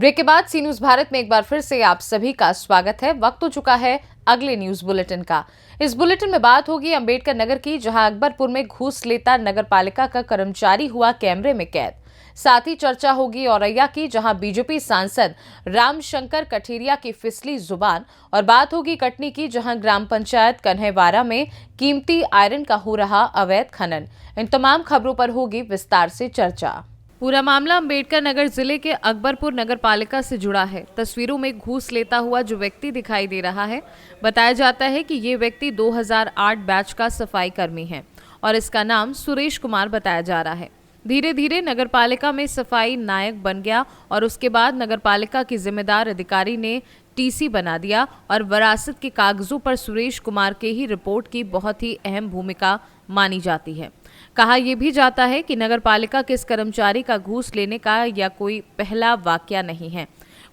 Break के बाद सी news Bharat में एक बार फिर से आप सभी का स्वागत है। वक्त हो चुका है अगले न्यूज बुलेटिन का। इस बुलेटिन में बात होगी अंबेडकर नगर की, जहां अकबरपुर में घूस लेता नगरपालिका का कर्मचारी हुआ कैमरे में कैद। साथ ही चर्चा होगी औरैया की, जहां बीजेपी सांसद रामशंकर कठेरिया की फिसली जुबान, और बात होगी कटनी की, जहां ग्राम पंचायत कन्हेवारा में कीमती आयरन का हो रहा अवैध खनन। इन तमाम खबरों पर होगी विस्तार से चर्चा। पूरा मामला अंबेडकर नगर जिले के अकबरपुर नगर पालिका से जुड़ा है। तस्वीरों में घूस लेता हुआ जो व्यक्ति दिखाई दे रहा है, बताया जाता है कि ये व्यक्ति 2008 बैच का सफाई कर्मी है और इसका नाम सुरेश कुमार बताया जा रहा है। धीरे धीरे नगर पालिका में सफाई नायक बन गया और उसके बाद नगर पालिका की जिम्मेदार अधिकारी ने टीसी बना दिया और विरासत के कागजों पर सुरेश कुमार के ही रिपोर्ट की बहुत ही अहम भूमिका मानी जाती है। कहा यह भी जाता है कि नगर पालिका के इस कर्मचारी का घूस लेने का या कोई पहला वाकया नहीं है।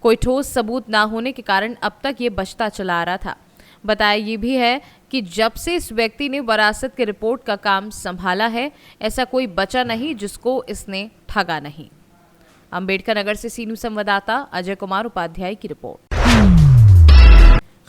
कोई ठोस सबूत ना होने के कारण अब तक ये बचता चला आ रहा था। बताया ये भी है कि जब से इस व्यक्ति ने विरासत के रिपोर्ट का काम संभाला है, ऐसा कोई बचा नहीं जिसको इसने ठगा नहीं। अंबेडकर नगर से सीनू संवाददाता अजय कुमार उपाध्याय की रिपोर्ट।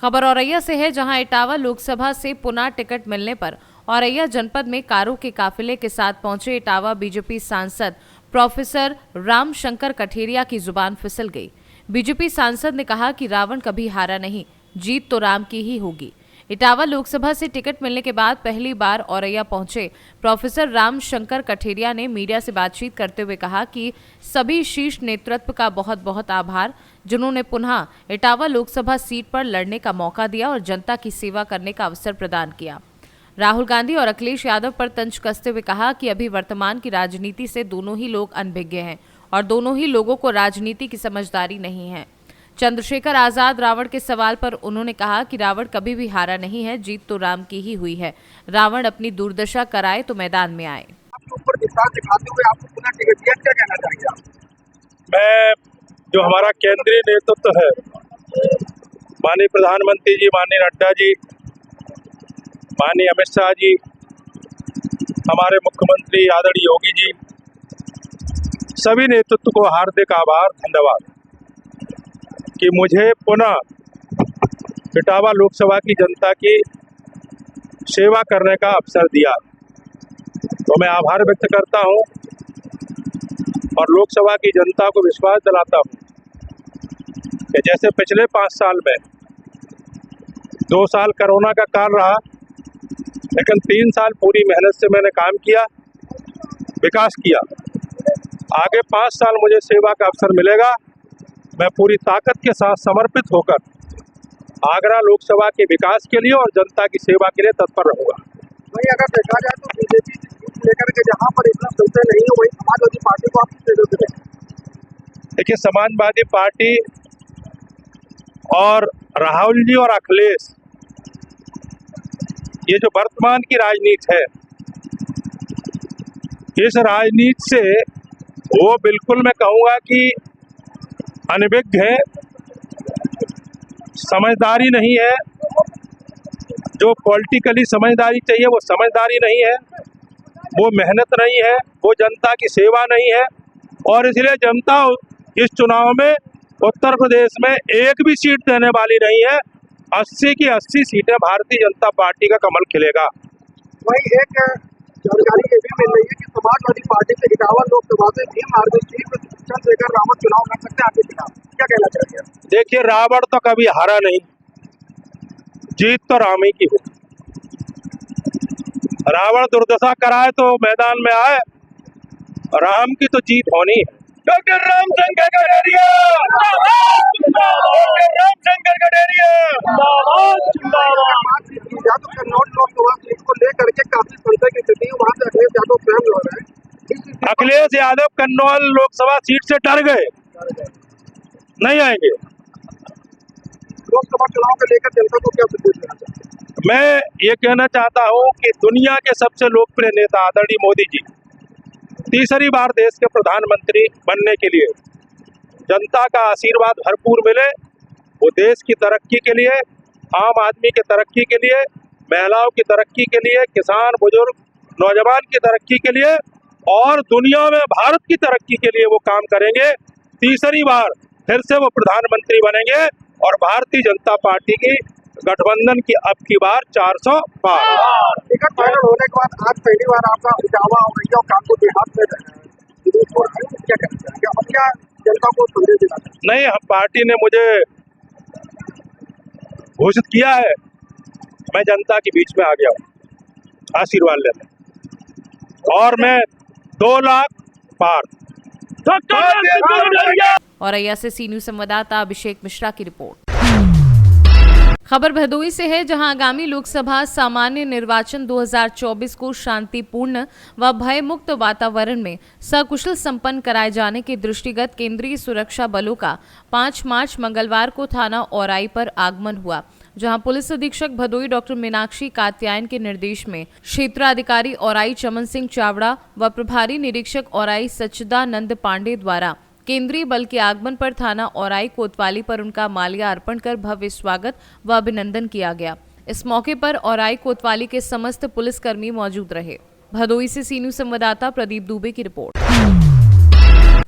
खबर औरैया से है, जहां इटावा लोकसभा से पुनः टिकट मिलने पर औरैया जनपद में कारों के काफिले के साथ पहुंचे इटावा बीजेपी सांसद प्रोफेसर रामशंकर कठेरिया की जुबान फिसल गई। बीजेपी सांसद ने कहा कि रावण कभी हारा नहीं, जीत तो राम की ही होगी। इटावा लोकसभा से टिकट मिलने के बाद पहली बार औरैया पहुंचे प्रोफेसर रामशंकर कठेरिया ने मीडिया से बातचीत करते हुए कहा कि सभी शीर्ष नेतृत्व का बहुत बहुत आभार, जिन्होंने पुनः इटावा लोकसभा सीट पर लड़ने का मौका दिया और जनता की सेवा करने का अवसर प्रदान किया। राहुल गांधी और अखिलेश यादव पर तंज कसते हुए कहा कि अभी वर्तमान की राजनीति से दोनों ही लोग अनभिज्ञ हैं और दोनों ही लोगों को राजनीति की समझदारी नहीं है। चंद्रशेखर आजाद रावण के सवाल पर उन्होंने कहा कि रावण कभी भी हारा नहीं है, जीत तो राम की ही हुई है। रावण अपनी दुर्दशा कराए तो मैदान में आए। मैं जो हमारा केंद्रीय नेतृत्व है, माननीय प्रधानमंत्री जी, माननीय नड्डा जी, माननीय अमित शाह जी, हमारे मुख्यमंत्री आदरणीय योगी जी, सभी नेतृत्व को हार्दिक आभार, धन्यवाद कि मुझे पुनः इटावा लोकसभा की जनता की सेवा करने का अवसर दिया। तो मैं आभार व्यक्त करता हूं और लोकसभा की जनता को विश्वास दिलाता हूं कि जैसे पिछले 5 साल में 2 साल कोरोना का काल रहा, लेकिन 3 साल पूरी मेहनत से मैंने काम किया, विकास किया। आगे 5 साल मुझे सेवा का अवसर मिलेगा। मैं पूरी ताकत के साथ समर्पित होकर आगरा लोकसभा के विकास के लिए और जनता की सेवा के लिए तत्पर रहूंगा। वहीं अगर देखा जाए तो बीजेपी की सीट लेकर के जहां पर इतना सुनते नहीं है, वही समाजवादी पार्टी को आप किस देते हैं? देखिए, समाजवादी पार्टी और राहुल जी और अखिलेश, ये जो वर्तमान की राजनीति है, इस राजनीति से वो बिल्कुल मैं कहूँगा कि अनभिज्ञ है, समझदारी नहीं है। जो पॉलिटिकली समझदारी चाहिए वो समझदारी नहीं है, वो मेहनत नहीं है, वो जनता की सेवा नहीं है। और इसलिए जनता इस चुनाव में उत्तर प्रदेश में एक भी सीट देने वाली नहीं है। 80 की 80 सीटें भारतीय जनता पार्टी का कमल खिलेगा। वहीं एक जानकारी ये भी मिल रही है कि समाजवादी पार्टी से इटावा लोकसभा से भीम आर्मी चीफ चंद्रशेखर रावत चुनाव लड़ सकते हैं आपके खिलाफ, क्या कहना चाहिए? देखिए, रावण तो कभी हारा नहीं, जीत तो राम ही की हो। रावण दुर्दशा कराए तो मैदान में आए, राम की तो जीत होनी है। Doctor Ramshankar Katheria, doctor Ramshankar Katheria, Kannauj Lok Sabha seat को लेकर के काफी संशय की स्थिति है, वहां से अखिलेश यादव स्वयं लड़ रहे हैं। अखिलेश यादव कन्नौज लोकसभा सीट से डर गए, नहीं आएंगे। लोकसभा चुनाव को लेकर जनता को क्या संदेश देना चाहिए? मैं ये कहना चाहता हूं कि दुनिया के सबसे लोकप्रिय नेता आदरणीय मोदी जी तीसरी बार देश के प्रधानमंत्री बनने के लिए जनता का आशीर्वाद भरपूर मिले। वो देश की तरक्की के लिए, आम आदमी की तरक्की के लिए, महिलाओं की तरक्की के लिए, किसान, बुजुर्ग, नौजवान की तरक्की के लिए और दुनिया में भारत की तरक्की के लिए वो काम करेंगे। तीसरी बार फिर से वो प्रधानमंत्री बनेंगे और भारतीय जनता पार्टी की गठबंधन की अब की बार 400 पार। टिकट फाइनल होने के बाद आज पहली बार आपका इटावा और रैया और कानपुर देहात में विदेश हो रहा है, क्या कहना चाहेंगे? अब क्या जनता को संदेश देना चाहेंगे? नहीं, पार्टी ने मुझे घोषित किया है, मैं जनता के बीच में आ गया हूँ आशीर्वाद लेने और मैं 2 लाख पार। और रैया से सी न्यूज संवाददाता अभिषेक मिश्रा की रिपोर्ट। खबर भदोही से है, जहां आगामी लोकसभा सामान्य निर्वाचन 2024 को शांतिपूर्ण व भयमुक्त वातावरण में सकुशल संपन्न कराए जाने के दृष्टिगत केंद्रीय सुरक्षा बलों का 5 मार्च मंगलवार को थाना औराई पर आगमन हुआ, जहां पुलिस अधीक्षक भदोही डॉक्टर मीनाक्षी कात्यायन के निर्देश में क्षेत्राधिकारी औराई चमन सिंह चावड़ा व प्रभारी निरीक्षक औराई सच्चिदानंद पांडे द्वारा केंद्रीय बल के आगमन पर थाना औराई कोतवाली पर उनका माल्या अर्पण कर भव्य स्वागत व अभिनंदन किया गया। इस मौके पर औराई कोतवाली के समस्त पुलिसकर्मी मौजूद रहे। भदोही से सी न्यूज संवाददाता प्रदीप दुबे की रिपोर्ट।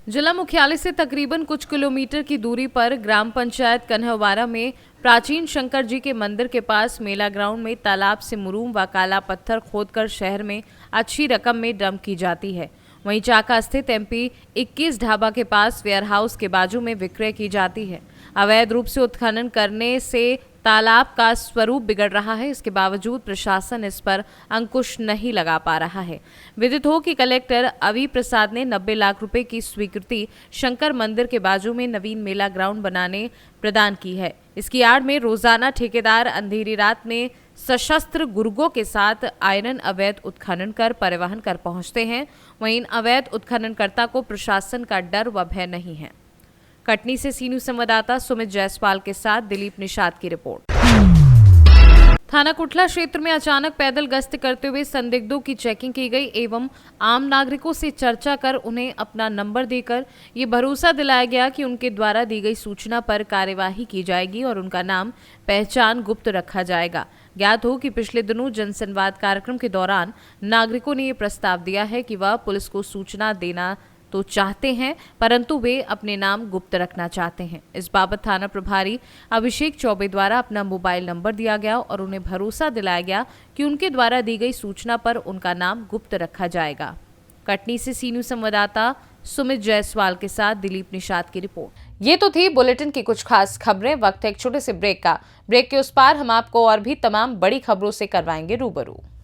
जिला मुख्यालय से तकरीबन कुछ किलोमीटर की दूरी पर ग्राम पंचायत कन्हवारा में प्राचीन शंकर जी के मंदिर के पास मेला ग्राउंड में तालाब से मुरूम व काला पत्थर खोदकर शहर में अच्छी रकम में डंप की जाती है। वहीं चाका स्थित MP 21 ढाबा के पास वेयरहाउस के बाजू में विक्रय की जाती है। अवैध रूप से उत्खनन करने से तालाब का स्वरूप बिगड़ रहा है। इसके बावजूद प्रशासन इस पर अंकुश नहीं लगा पा रहा है। विदित हो कि कलेक्टर अवी प्रसाद ने 90 लाख रुपए की स्वीकृति शंकर मंदिर के बाजू में नवीन मेला ग्राउंड बनाने प्रदान की है। इसकी आड़ में रोजाना ठेकेदार अंधेरी रात में सशस्त्र गुर्गों के साथ आयरन अवैध उत्खनन कर परिवहन कर पहुंचते हैं। वहीं इन अवैध उत्खननकर्ता को प्रशासन का डर व भय नहीं है। कटनी से सी न्यूज संवाददाता सुमित जायसवाल के साथ दिलीप निषाद की रिपोर्ट। थाना कुटला क्षेत्र में अचानक पैदल गश्त करते हुए संदिग्धों की चेकिंग की गई एवं आम नागरिकों से चर्चा कर उन्हें अपना नंबर देकर ये भरोसा दिलाया गया कि उनके द्वारा दी गई सूचना पर कार्यवाही की जाएगी और उनका नाम पहचान गुप्त रखा जाएगा। ज्ञात हो कि पिछले दिनों जनसंवाद कार्यक्रम के दौरान नागरिकों ने ये प्रस्ताव दिया है कि वह पुलिस को सूचना देना तो चाहते हैं, परंतु वे अपने नाम गुप्त रखना चाहते हैं। इस बाबत थाना प्रभारी अभिषेक चौबे द्वारा अपना मोबाइल नंबर दिया गया और उन्हें भरोसा दिलाया गया कि उनके द्वारा दी गई सूचना पर उनका नाम गुप्त रखा जाएगा। कटनी से सी न्यूज संवाददाता सुमित जायसवाल के साथ दिलीप निषाद की रिपोर्ट। ये तो थी बुलेटिन की कुछ खास खबरें। वक्त है एक छोटे से ब्रेक का। ब्रेक के उस पार हम आपको और भी तमाम बड़ी खबरों से करवाएंगे रूबरू।